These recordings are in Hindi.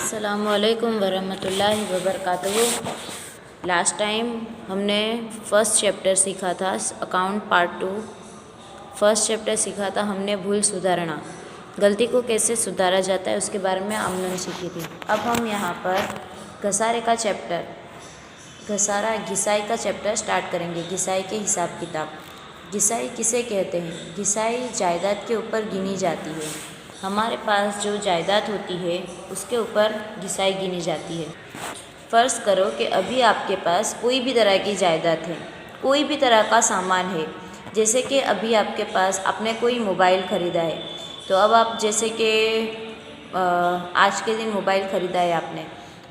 अस्सलामुअलैकुम वरहमतुल्लाहि वबरकातुहू। लास्ट टाइम हमने फर्स्ट चैप्टर सीखा था, अकाउंट पार्ट 2। फर्स्ट चैप्टर सीखा था हमने भूल सुधारना, गलती को कैसे सुधारा जाता है उसके बारे में हमने सीखी थी। अब हम यहाँ पर घसारे का चैप्टर, घिसाई का चैप्टर स्टार्ट करेंगे। घिसाई के हिसाब किताब। घिसाई किसे कहते हैं? घिसाई जायदाद के ऊपर गिनी जाती है। हमारे पास जो जायदाद होती है उसके ऊपर घिसाई गिनी जाती है। फ़र्ज़ करो कि अभी आपके पास कोई भी तरह की जायदाद है, कोई भी तरह का सामान है। जैसे कि अभी आपके पास आपने कोई मोबाइल ख़रीदा है, तो अब आप जैसे कि आज के दिन मोबाइल ख़रीदा है आपने,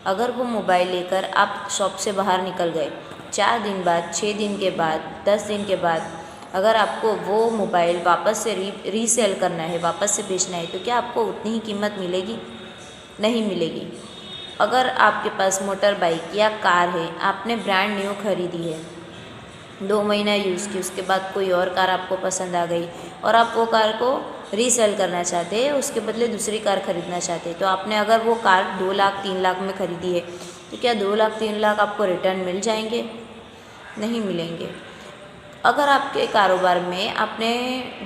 अगर वो मोबाइल लेकर आप शॉप से बाहर निकल गए, 4 दिन बाद, 6 दिन के बाद, 10 दिन के बाद अगर आपको वो मोबाइल वापस से रीसेल करना है, वापस से बेचना है, तो क्या आपको उतनी ही कीमत मिलेगी? नहीं मिलेगी। अगर आपके पास मोटर बाइक या कार है, आपने ब्रांड न्यू खरीदी है, 2 महीना यूज़ की, उसके बाद कोई और कार आपको पसंद आ गई और आप वो कार को रीसेल करना चाहते हैं, उसके बदले दूसरी कार खरीदना चाहते हैं, तो आपने अगर वो कार 2 लाख 3 लाख में ख़रीदी है, तो क्या 2 लाख 3 लाख आपको रिटर्न मिल जाएंगे? नहीं मिलेंगे। अगर आपके कारोबार में आपने,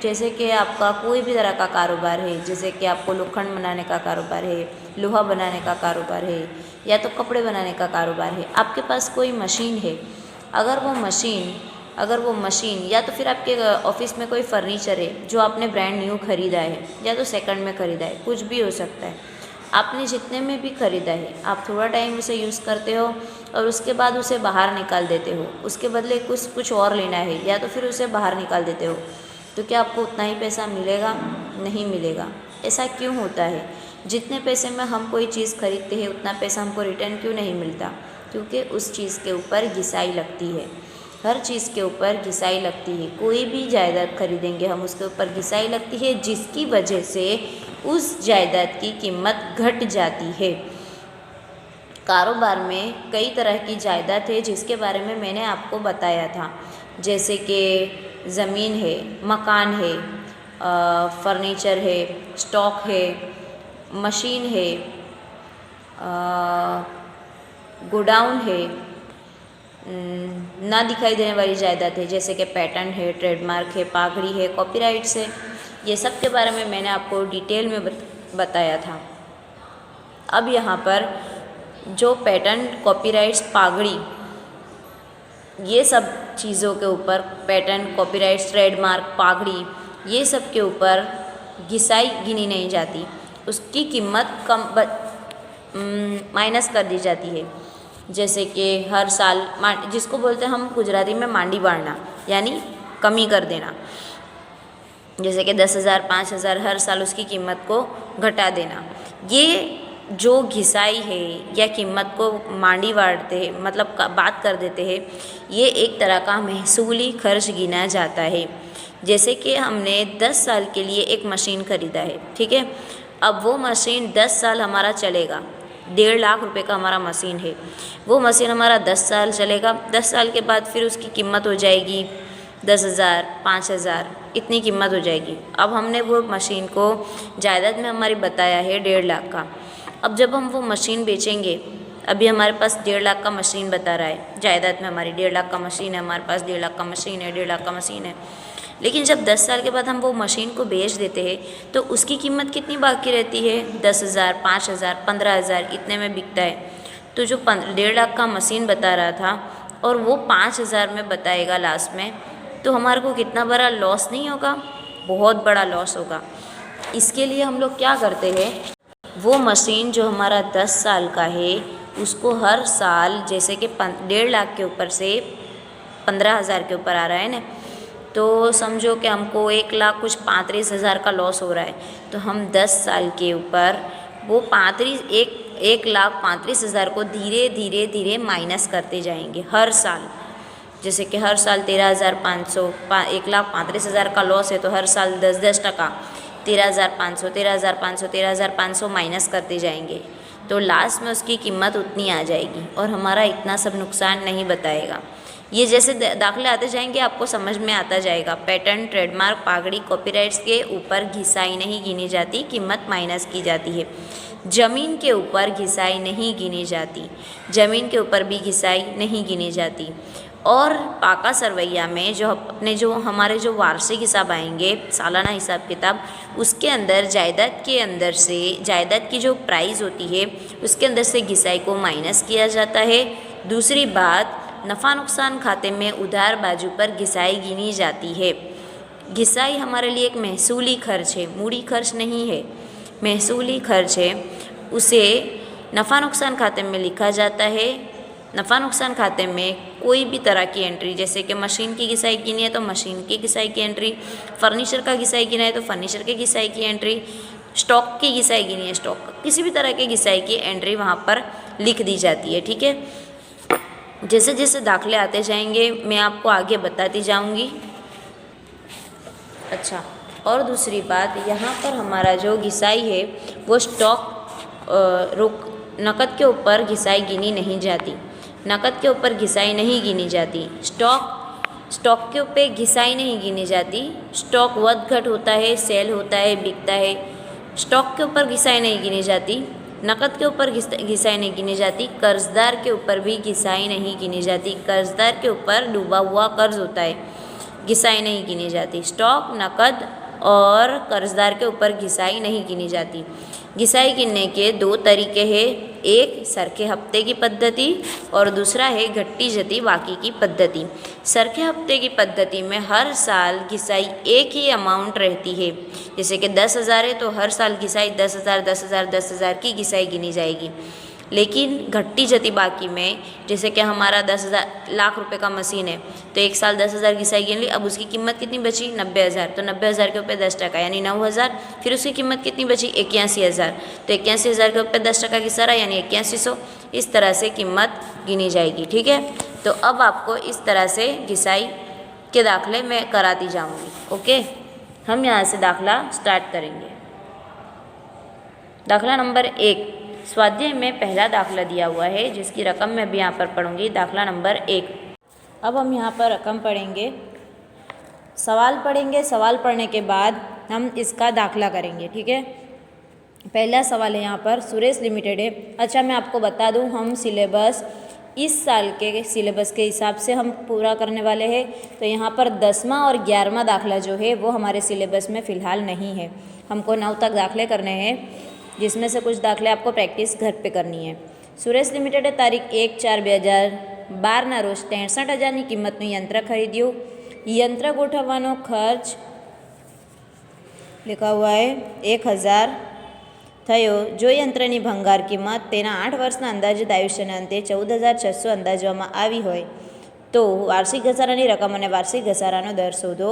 जैसे कि आपका कोई भी तरह का कारोबार है, जैसे कि आपको लोखंड बनाने का कारोबार है, लोहा बनाने का कारोबार है, या तो कपड़े बनाने का कारोबार है, आपके पास कोई मशीन है, अगर वो मशीन या तो फिर आपके ऑफिस में कोई फर्नीचर है जो आपने ब्रांड न्यू ख़रीदा है या तो सेकंड में ख़रीदा है, कुछ भी हो सकता है, आपने जितने में भी ख़रीदा है, आप थोड़ा टाइम उसे यूज़ करते हो और उसके बाद उसे बाहर निकाल देते हो, उसके बदले कुछ और लेना है या तो फिर उसे बाहर निकाल देते हो, तो क्या आपको उतना ही पैसा मिलेगा? नहीं मिलेगा। ऐसा क्यों होता है? जितने पैसे में हम कोई चीज़ खरीदते हैं उतना पैसा हमको रिटर्न क्यों नहीं मिलता? क्योंकि उस चीज़ के ऊपर घिसाई लगती है। हर चीज़ के ऊपर घिसाई लगती है। कोई भी जायदाद खरीदेंगे हम, उसके ऊपर घिसाई लगती है, जिसकी वजह से उस जायदाद की कीमत घट जाती है। कारोबार में कई तरह की जायदाद है जिसके बारे में मैंने आपको बताया था, जैसे कि ज़मीन है, मकान है, फर्नीचर है, स्टॉक है, मशीन है, गोडाउन है, ना दिखाई देने वाली जायदाद है, जैसे कि पैटेंट है, ट्रेडमार्क है, पागड़ी है, कॉपीराइट्स है। ये सब के बारे में मैंने आपको डिटेल में बताया था। अब यहाँ पर जो पैटेंट, कॉपीराइट्स, पागड़ी, ये सब चीज़ों के ऊपर, पैटेंट, कॉपीराइट्स, ट्रेडमार्क, पागड़ी, ये सब के ऊपर घिसाई गिनी नहीं जाती, उसकी कीमत कम माइनस कर दी जाती है। जैसे कि हर साल, जिसको बोलते हैं हम गुजराती में मांडी बाड़ना, यानी कमी कर देना, जैसे कि 10,000, 5,000 हर साल उसकी कीमत को घटा देना। ये जो घिसाई है या कीमत को मांडी बाढ़ते हैं, मतलब बात कर देते हैं, ये एक तरह का महसूली खर्च गिना जाता है। जैसे कि हमने 10 साल के लिए एक मशीन ख़रीदा है, ठीक है, अब वो मशीन 10 साल हमारा चलेगा, 1.5 लाख रुपए का हमारा मशीन है, वो मशीन हमारा 10 साल चलेगा। 10 साल के बाद फिर उसकी कीमत हो जाएगी 10,000, 5,000, इतनी कीमत हो जाएगी। अब हमने वो मशीन को जायदाद में हमारी बताया है 1.5 लाख का। अब जब हम वो मशीन बेचेंगे, अभी हमारे पास 1.5 लाख का मशीन बता रहा है, जायदाद में हमारी 1.5 लाख का मशीन है, हमारे पास 1.5 लाख का मशीन है, 1.5 लाख का मशीन है। लेकिन जब 10 साल के बाद हम वो मशीन को बेच देते हैं, तो उसकी कीमत कितनी बाकी रहती है? 10,000, 5,000, 15,000, इतने में बिकता है। तो जो 1.5 लाख का मशीन बता रहा था और वो 5,000 में बताएगा लास्ट में, तो हमारे को कितना बड़ा लॉस नहीं होगा? बहुत बड़ा लॉस होगा। इसके लिए हम लोग क्या करते हैं, वो मशीन जो हमारा 10 साल का है, उसको हर साल, जैसे कि 1.5 लाख के ऊपर से 15,000 के ऊपर आ रहा है ना, तो समझो कि हमको 1 लाख कुछ 35,000 का लॉस हो रहा है, तो हम 10 साल के ऊपर वो 1 लाख 35,000 को धीरे धीरे धीरे माइनस करते जाएंगे हर साल। जैसे कि हर साल 13,500, 1 लाख 35,000 का लॉस है, तो हर साल 10% 13,500, 13,500, 13,500 माइनस करते जाएंगे, तो लास्ट में उसकी कीमत उतनी आ जाएगी और हमारा इतना सब नुकसान नहीं बताएगा। ये जैसे दाखले आते जाएंगे आपको समझ में आता जाएगा। पैटेंट, ट्रेडमार्क, पागड़ी, कॉपीराइट्स के ऊपर घिसाई नहीं गिनी जाती, कीमत माइनस की जाती है। ज़मीन के ऊपर घिसाई नहीं गिनी जाती, ज़मीन के ऊपर भी घिसाई नहीं गिनी जाती। और पाका सरवैया में जो हमारे जो वार्षिक हिसाब आएंगे, सालाना हिसाब किताब, उसके अंदर जायदाद के अंदर से जायदाद की जो प्राइस होती है उसके अंदर से घिसाई को माइनस किया जाता है। दूसरी बात, नफ़ा नुकसान खाते में उधार बाजू पर घिसाई गिनी जाती है। घिसाई हमारे लिए एक महसूली खर्च है, मूड़ी खर्च नहीं है, महसूली खर्च है। उसे नफ़ा नुकसान खाते में लिखा जाता है। नफ़ा नुकसान खाते में कोई भी तरह की एंट्री, जैसे कि मशीन की घिसाई गिनी है तो मशीन की घिसाई की एंट्री, फर्नीचर का घिसाई गिना है तो फर्नीचर के घिसाई की एंट्री, स्टॉक की घिसाई गिनी है, स्टॉक किसी भी तरह के घिसाई की एंट्री वहाँ पर लिख दी जाती है। ठीक है, जैसे जैसे दाखले आते जाएंगे मैं आपको आगे बताती जाऊँगी। अच्छा, और दूसरी बात, यहाँ पर हमारा जो घिसाई है वो नकद के ऊपर घिसाई गिनी नहीं जाती, नकद के ऊपर घिसाई नहीं गिनी जाती। स्टॉक के ऊपर घिसाई नहीं गिनी जाती। स्टॉक वध घट होता है, सेल होता है, बिकता है। स्टॉक के ऊपर घिसाई नहीं गिनी जाती, नकद के ऊपर घिसाई नहीं गिनी जाती। कर्जदार के ऊपर भी घिसाई नहीं गिनी जाती, कर्जदार के ऊपर डूबा हुआ कर्ज होता है, घिसाई नहीं गिनी जाती। स्टॉक, नकद और कर्जदार के ऊपर घिसाई नहीं गिनी जाती। घिसाई गिनने के दो तरीके हैं, एक सरखे हफ्ते की पद्धति और दूसरा है घट्टी जती बाकी की पद्धति। सरखे हफ्ते की पद्धति में हर साल घिसाई एक ही अमाउंट रहती है, जैसे कि 10,000 है तो हर साल घिसाई 10,000 10,000 10,000 की घिसाई गिनी जाएगी। लेकिन घट्टी जती बाकी में, जैसे कि हमारा 10,000 लाख रुपए का मशीन है तो एक साल 10,000 घिसाई गिन ली, अब उसकी कीमत कितनी बची 90,000, तो 90,000 के ऊपर 10% यानी 9,000। फिर उसकी कीमत कितनी बची 81,000, तो 81,000 के ऊपर 10% घिसारा यानी 8100। इस तरह से कीमत गिनी जाएगी। ठीक है, तो अब आपको इस तरह से घिसाई के दाखले मैं कराती जाऊँगी। ओके, हम यहाँ से दाखला स्टार्ट करेंगे। दाखला नंबर 1, स्वाध्याय में पहला दाखला दिया हुआ है जिसकी रकम मैं भी यहाँ पर पढ़ूंगी। दाखला नंबर 1। अब हम यहाँ पर रकम पढ़ेंगे, सवाल पढ़ेंगे, सवाल पढ़ने के बाद हम इसका दाखला करेंगे। ठीक है, पहला सवाल है यहाँ पर, सुरेश लिमिटेड है। अच्छा, मैं आपको बता दूँ, हम सिलेबस इस साल के सिलेबस के हिसाब से हम पूरा करने वाले हैं, तो यहाँ पर 10वां और 11वां दाखला जो है वो हमारे सिलेबस में फ़िलहाल नहीं है। हमको 9 तक दाखले करने हैं, जिसमें से कुछ दाखले आपको प्रैक्टिस घर पे करनी है। सुरेश लिमिटेड तारीख 1/4/2012 રોજ 63,000ની કિંમતનું યંત્ર ખરીદ્યું। यंत्र ગોઠવવાનો ખર્ચ लिखा हुआ है 1,000 થયો। जो यंत्रनी भंगार किंमत तेना 8 વર્ષના અંદાજિત આયુષ્યના અંતે 14,600 અંદાજવામાં આવી હોય તો વાર્ષિક ઘસારાની રકમ અને વાર્ષિક ઘસારાનો દર શોધો।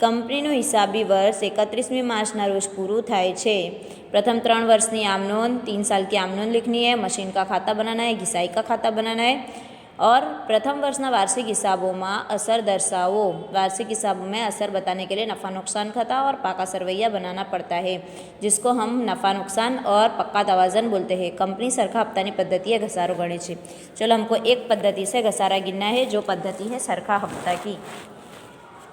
કંપનીનું હિસાબી વર્ષ 31 માર્ચના રોજ પૂરું થાય છે। प्रथम 3 वर्षनी आम नोंद, 3 साल की आम नोंद लिखनी है, मशीन का खाता बनाना है, घिसाई का खाता बनाना है और प्रथम वर्षना वार्षिक हिसाबों में असर दर्शाओ। वार्षिक हिसाबों में असर बताने के लिए नफ़ा नुकसान खाता और पाका सरवैया बनाना पड़ता है, जिसको हम नफ़ा नुकसान और पक्का तवाज़न बोलते हैं। कंपनी सरखा हफ्तानी पद्धति है घसारो गणे छे। चलो, हमको एक पद्धति से घसारा गिनना है, जो पद्धति है सरखा हफ्ता की।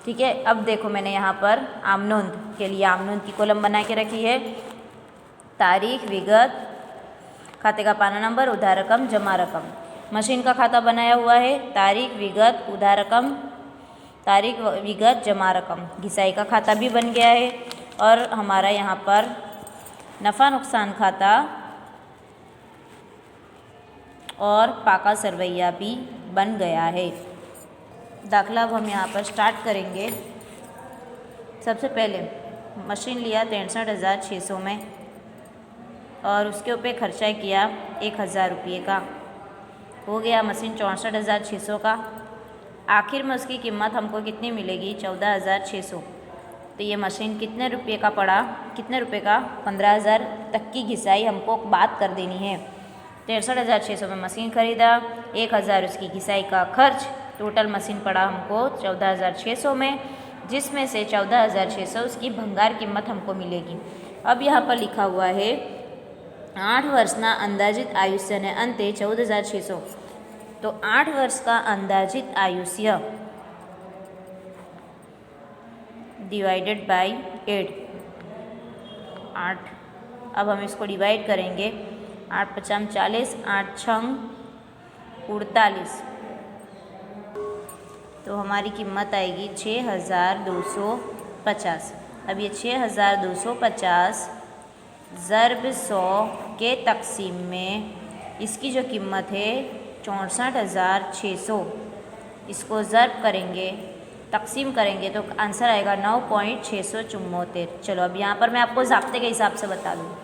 ठीक है, अब देखो मैंने यहाँ पर आम नोंद के लिए आम नोंद की कॉलम बना के रखी है। तारीख, विगत, खाते का पाना नंबर, उधार रकम, जमा रकम। मशीन का खाता बनाया हुआ है, तारीख, विगत, उधार रकम, तारीख, विगत, जमा रकम। घिसाई का खाता भी बन गया है और हमारा यहाँ पर नफ़ा नुकसान खाता और पाका सरवैया भी बन गया है। दाखला अब हम यहाँ पर स्टार्ट करेंगे। सबसे पहले मशीन लिया 63,600 में और उसके ऊपर खर्चा किया 1,000 रुपये का, हो गया मशीन 64,600 का। आखिर में उसकी कीमत हमको कितनी मिलेगी 14,600। तो ये मशीन कितने रुपये का पड़ा, कितने रुपये का 15,000 तक की घिसाई हमको बात कर देनी है। 63,600 में मशीन खरीदा, 1,000 उसकी घिसाई का खर्च, टोटल मशीन पड़ा हमको 14,600 में, जिसमें से 14,600 उसकी भंगार कीमत हमको मिलेगी। अब यहाँ पर लिखा हुआ है 8 વર્ષના અંદાજિત આયુષ્યને અંતે 14,600, तो 8 वर्ष का अंदाजित आयुष्य डिवाइडेड बाय 8, अब हम इसको डिवाइड करेंगे। 8 पचाम 40, 8 छंग 48, तो हमारी कीमत आएगी 6250। अब ये 6250 ज़र्ब 100 के तक़सीम में इसकी जो कीमत है 64,600, इसको ज़र्ब करेंगे, तक़सीम करेंगे तो आंसर आएगा 9.674। चलो अब यहाँ पर मैं आपको ज़ाब्ते के हिसाब से बता दूँ।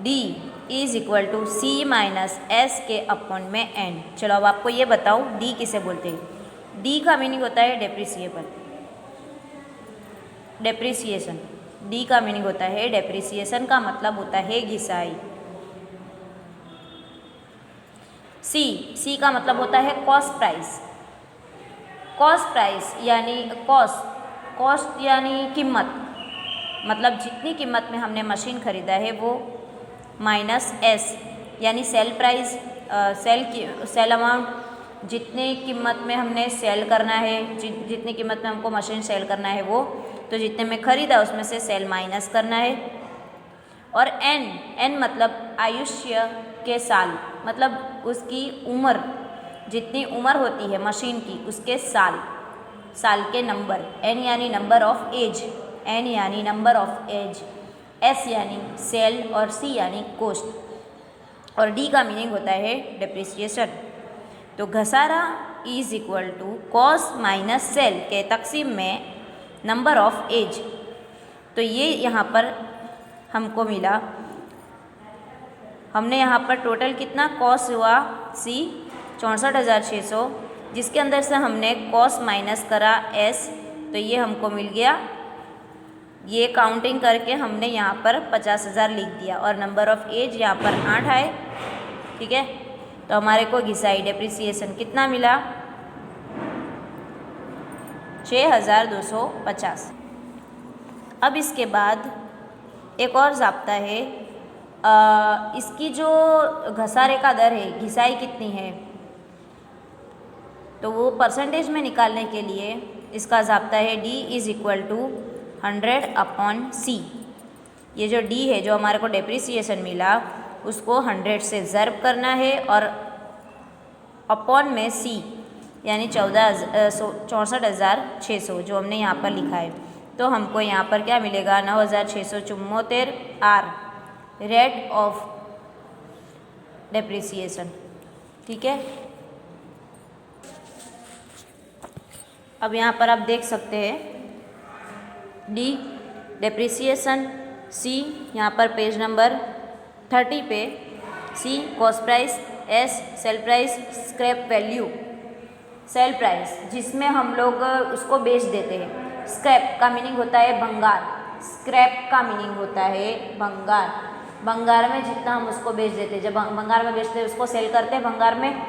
D is equal to C minus S के अपॉन में N। चलो अब आपको ये बताओ D किसे बोलते हैं। D का मीनिंग होता है डेप्रिसिएशन। D का मीनिंग होता है डेप्रिसिएशन, का मतलब होता है घिसाई। C का मतलब होता है कॉस्ट प्राइस। कॉस्ट प्राइस यानी कॉस्ट यानी कीमत, मतलब जितनी कीमत में हमने मशीन ख़रीदा है वो, माइनस S यानी सेल प्राइस, सेल अमाउंट, जितनी कीमत में हमने सेल करना है, जितनी कीमत में हमको मशीन सेल करना है वो, तो जितने में ख़रीदा उसमें से सेल माइनस करना है। और N मतलब आयुष्य के साल, मतलब उसकी उम्र, जितनी उम्र होती है मशीन की उसके साल के नंबर। N यानी नंबर ऑफ एज, N यानी नंबर ऑफ एज, S यानी सेल और C यानी कॉस्ट, और D का मीनिंग होता है डेप्रिसिएशन। तो घसारा is equal to cost minus sale के तक़सीम में नंबर ऑफ एज। तो ये यहाँ पर हमको मिला, हमने यहाँ पर टोटल कितना कॉस्ट हुआ C 64,600, जिसके अंदर से हमने कॉस्ट माइनस करा S, तो ये हमको मिल गया। ये काउंटिंग करके हमने यहाँ पर 50,000 लिख दिया और नंबर ऑफ़ एज यहाँ पर 8 आए। ठीक है, तो हमारे को घिसाई डेप्रिसिएशन कितना मिला, 6250। अब इसके बाद एक और ज़ाब्ता है, इसकी जो घसारे का दर है, घिसाई कितनी है, तो वो परसेंटेज में निकालने के लिए इसका ज़ाब्ता है D is equal to 100 upon C। ये जो D है, जो हमारे को डेप्रिसिएशन मिला, उसको 100 से ज़र्ब करना है और अपॉन में C यानी 64,600 जो हमने यहाँ पर लिखा है, तो हमको यहाँ पर क्या मिलेगा 9,674 R रेट ऑफ डेप्रिसिएशन। ठीक है, अब यहाँ पर आप देख सकते हैं D डेप्रिसिएशन, C यहाँ पर पेज नंबर 30 पे C cost price, S sale price, scrap value sale price जिसमें हम लोग उसको बेच देते हैं। स्क्रैप का मीनिंग होता है भंगार, स्क्रैप का मीनिंग होता है भंगार। भंगार में जितना हम उसको बेच देते हैं, जब भंगार में बेचते हैं उसको सेल करते हैं भंगार में,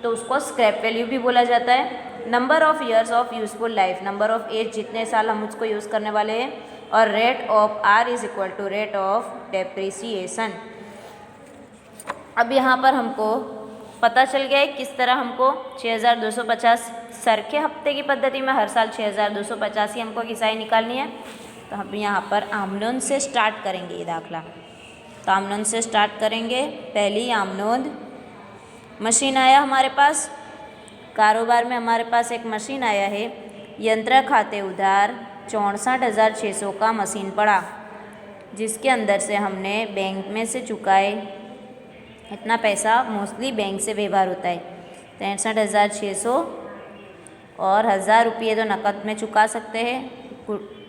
तो उसको स्क्रैप वैल्यू भी बोला जाता है। Number of years of useful life, number of age जितने साल हम उसको यूज़ करने वाले हैं, और rate of R is equal to rate of depreciation. अब यहाँ पर हमको पता चल गया है किस तरह हमको 6250 सरखे हफ्ते की पद्धति में हर साल 6250 ही हमको घिसाई निकालनी है। तो हम यहाँ पर आमनोंद से स्टार्ट करेंगे ये दाखला। तो आमनोंद से स्टार्ट करेंगे। पहली आमनोंद, मशीन आया हमारे पास, कारोबार में हमारे पास एक मशीन आया है, यंत्र खाते उधार 64,600 का मशीन पड़ा, जिसके अंदर से हमने बैंक में से चुकाए इतना पैसा, मोस्टली बैंक से व्यवहार होता है 63,600 और 1,000 रुपये तो नकद में चुका सकते हैं,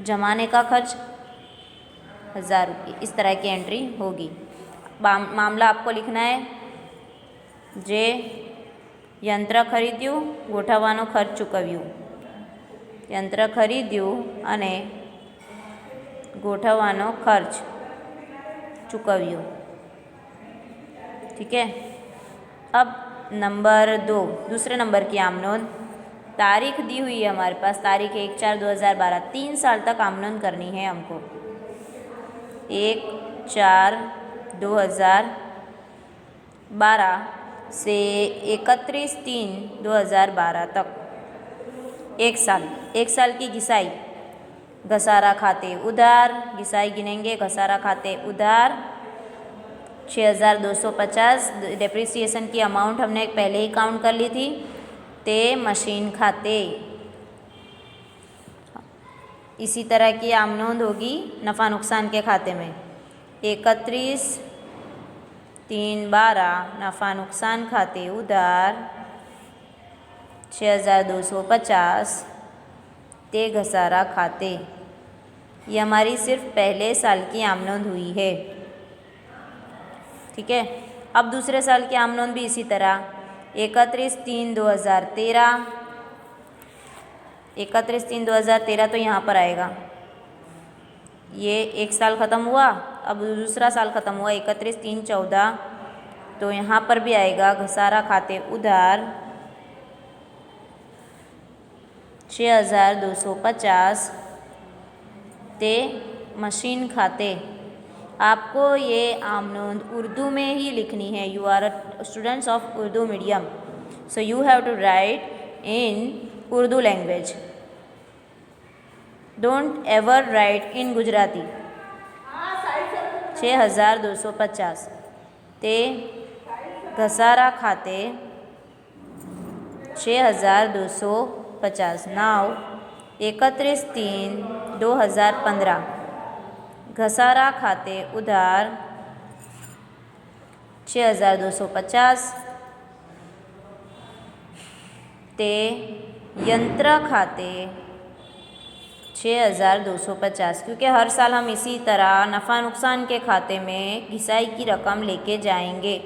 जमाने का खर्च 1,000 रुपये, इस तरह की एंट्री होगी। मामला आपको लिखना है, जे यंत्र खरीद्યું, ગોઠવવાનો ખર્ચ ચૂકવ્યું, यंत्र खरीद्યું અને ગોઠવવાનો ખર્ચ ચૂકવ્યો। ठीक है, अब नंबर 2, दूसरे नंबर की आमनोंद, तारीख दी हुई है हमारे पास, तारीख 1/4/2012, 3 साल तक आमनोंद करनी है हमको, 1/4/2012 से 31/3/2012 तक, एक साल की घिसाई घसारा खाते उधार, घिसाई गिनेंगे, घसारा खाते उधार 6250। डेप्रिसिएशन की अमाउंट हमने पहले ही काउंट कर ली थी। ते मशीन खाते। इसी तरह की आमनोंद होगी नफ़ा नुकसान के खाते में। 31/3/12 नफ़ा नुकसान खाते उधार 6250 ते घसारा खाते। ये हमारी सिर्फ पहले साल की आमनोंद हुई है। ठीक है, अब दूसरे साल की आमनोंद भी इसी तरह 31/3/2013। 31/3/2013 तो यहाँ पर आएगा। ये एक साल ख़त्म हुआ, अब दूसरा साल ख़त्म हुआ 31/3/14, तो यहाँ पर भी आएगा घसारा खाते उधार 6250 ते मशीन खाते। आपको ये आमनोंद उर्दू में ही लिखनी है। You are students of Urdu medium, so you have to write in Urdu language. Don't ever write in Gujarati. 6250 ते घसारा खाते 6250। नाउ 31/3/2015 घसारा खाते उधार 6250 ते यंत्र खाते 6250। क्योंकि हर साल हम इसी तरह नफ़ा नुकसान के खाते में घिसाई की रकम लेके जाएंगे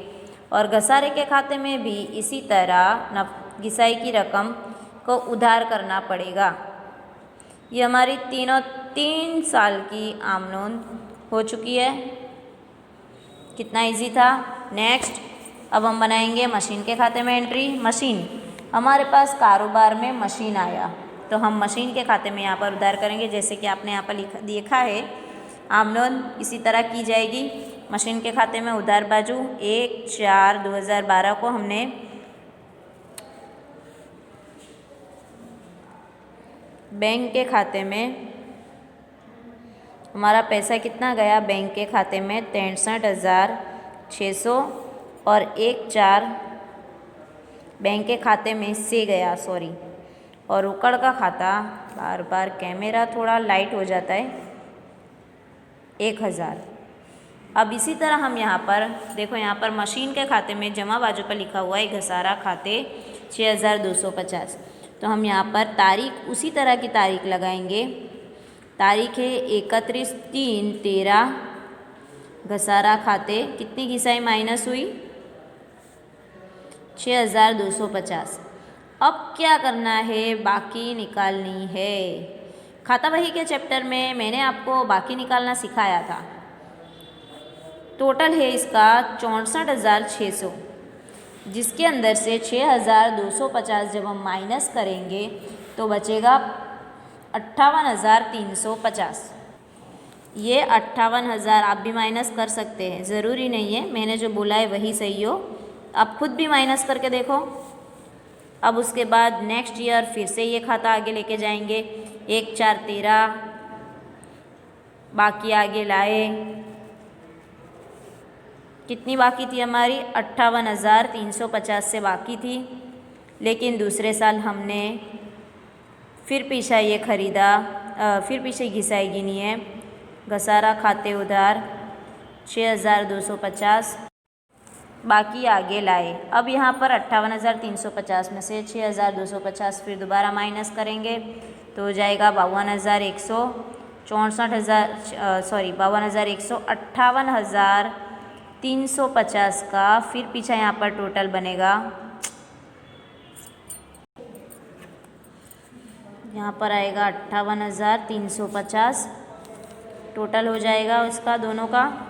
और घसारे के खाते में भी इसी तरह घिसाई की रकम को उधार करना पड़ेगा। ये हमारी 3 साल की आमनोंद हो चुकी है। कितना इजी था। नेक्स्ट, अब हम बनाएंगे मशीन के खाते में एंट्री। मशीन, हमारे पास कारोबार में मशीन आया तो हम मशीन के खाते में यहाँ पर उधार करेंगे। जैसे कि आपने यहाँ पर देखा है, आमनोंद इसी तरह की जाएगी। मशीन के खाते में उधार बाजू 1/4/2012 को हमने बैंक के खाते में, हमारा पैसा कितना गया बैंक के खाते में 63,600 और 1/4 बैंक के खाते में से गया, सॉरी। और रोकड़ का खाता, बार बार कैमरा थोड़ा लाइट हो जाता है, 1000। अब इसी तरह हम यहाँ पर देखो, यहाँ पर मशीन के खाते में जमा बाजू पर लिखा हुआ है घसारा खाते 6250। तो हम यहाँ पर तारीख उसी तरह की तारीख लगाएंगे। तारीख है 31/3/13। घसारा खाते कितनी घिसाई माइनस हुई 6250। अब क्या करना है, बाकी निकालनी है। खाता बही के चैप्टर में मैंने आपको बाकी निकालना सिखाया था। टोटल है इसका 64,600, जिसके अंदर से 6,250 जब हम माइनस करेंगे तो बचेगा 58,350। ये 58,000 आप भी माइनस कर सकते हैं, ज़रूरी नहीं है मैंने जो बोला है वही सही हो। आप खुद भी माइनस करके देखो। अब उसके बाद नेक्स्ट ईयर फिर से ये खाता आगे लेके जाएंगे। 1/4/13 बाकी आगे लाए। कितनी बाकी थी हमारी 58,350 से बाकी थी। लेकिन दूसरे साल हमने फिर पीछा ये खरीदा, फिर पीछे घिसाई गिनी है। घसारा खाते उधार 6,250 बाकी आगे लाए। अब यहाँ पर 58,350 में से 6,250 फिर दोबारा माइनस करेंगे तो हो जाएगा 52,100, 58,350 का। फिर पीछा यहाँ पर टोटल बनेगा, यहाँ पर आएगा 58,350 टोटल हो जाएगा उसका दोनों का।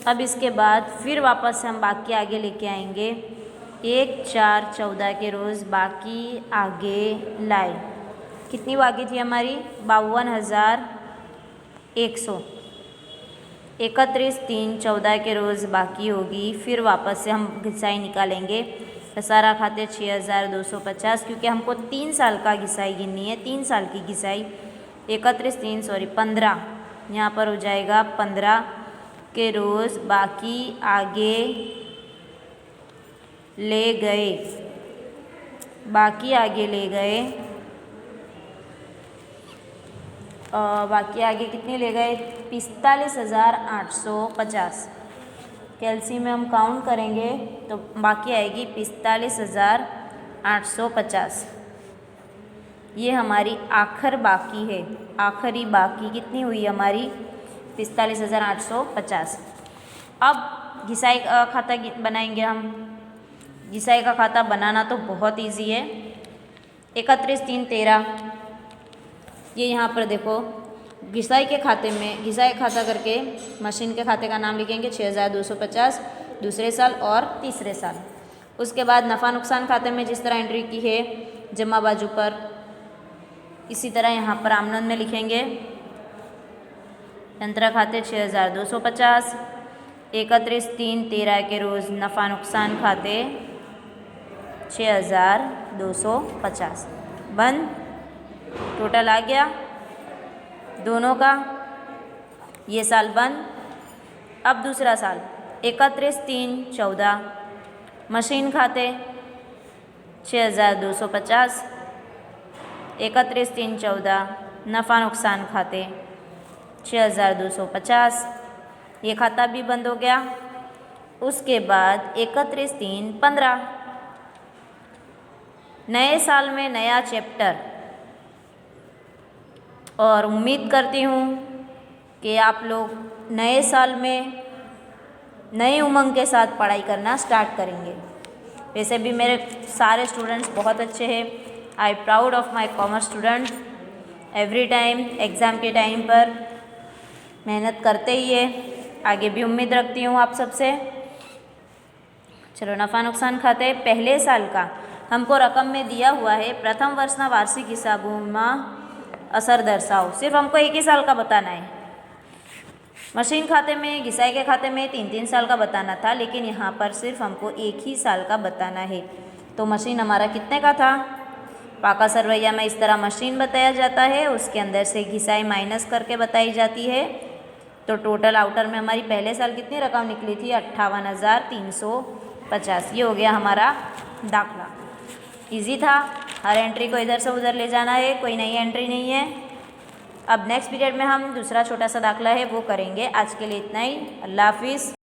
अब इसके बाद फिर वापस से हम बाकी आगे लेके आएंगे। 1/4/14 के रोज़ बाकी आगे लाए। कितनी बाकी थी हमारी 52,100। 31/3/14 के रोज़ बाकी होगी। फिर वापस से हम घिसाई निकालेंगे। घसारा खाते 6,250, क्योंकि हमको 3 साल का घिसाई गिननी है, 3 साल की घिसाई। 15 यहाँ पर हो जाएगा 15 के रोज़ बाकी आगे ले गए, बाकी आगे कितने ले गए? 45,850। कैलसी में हम काउंट करेंगे तो बाकी आएगी 45,850। ये हमारी आखिरी बाकी कितनी हुई हमारी? 45,850। अब घिसाई का खाता बनाएंगे हम। घिसाई का खाता बनाना तो बहुत इजी है। 31 3 13, ये यहाँ पर देखो घिसाई के खाता करके मशीन के खाते का नाम लिखेंगे 6,250 दूसरे साल और तीसरे साल। उसके बाद नफ़ा नुकसान खाते में जिस तरह एंट्री की है जमा बाजू पर, इसी तरह यहाँ पर आमदन में लिखेंगे यंत्र खाते 6,250। 31 3 13 के रोज़ नफ़ा नुकसान खाते 6,250 बंद। टोटल आ गया दोनों का, ये साल बंद। अब दूसरा साल 31 3 14 मशीन खाते 6,250। 31 3 14 नफ़ा नुकसान खाते 6,250, ये खाता भी बंद हो गया। उसके बाद 31 3 15 नए साल में नया चैप्टर, और उम्मीद करती हूँ कि आप लोग नए साल में नए उमंग के साथ पढ़ाई करना स्टार्ट करेंगे। वैसे भी मेरे सारे स्टूडेंट्स बहुत अच्छे हैं। I proud of my commerce student. Every time exam के टाइम पर मेहनत करते ही है, आगे भी उम्मीद रखती हूँ आप सबसे। चलो नफ़ा नुकसान खाते पहले साल का हमको रकम में दिया हुआ है। प्रथम वर्षना वार्षिक हिसाबों असर दर्शाओ। सिर्फ हमको एक ही साल का बताना है। मशीन खाते में घिसाई के खाते में 3-3 साल का बताना था, लेकिन यहाँ पर सिर्फ हमको एक ही साल का बताना है। तो मशीन हमारा कितने का था? पाका सरवैया में इस तरह मशीन बताया जाता है, उसके अंदर से घिसाई माइनस करके बताई जाती है। तो टोटल आउटर में हमारी पहले साल कितनी रकम निकली थी? 58,350। ये हो गया हमारा दाखला। इजी था, हर एंट्री को इधर से उधर ले जाना है, कोई नई एंट्री नहीं है। अब नेक्स्ट पीरियड में हम दूसरा छोटा सा दाखला है वो करेंगे। आज के लिए इतना ही। अल्लाह हाफिज़।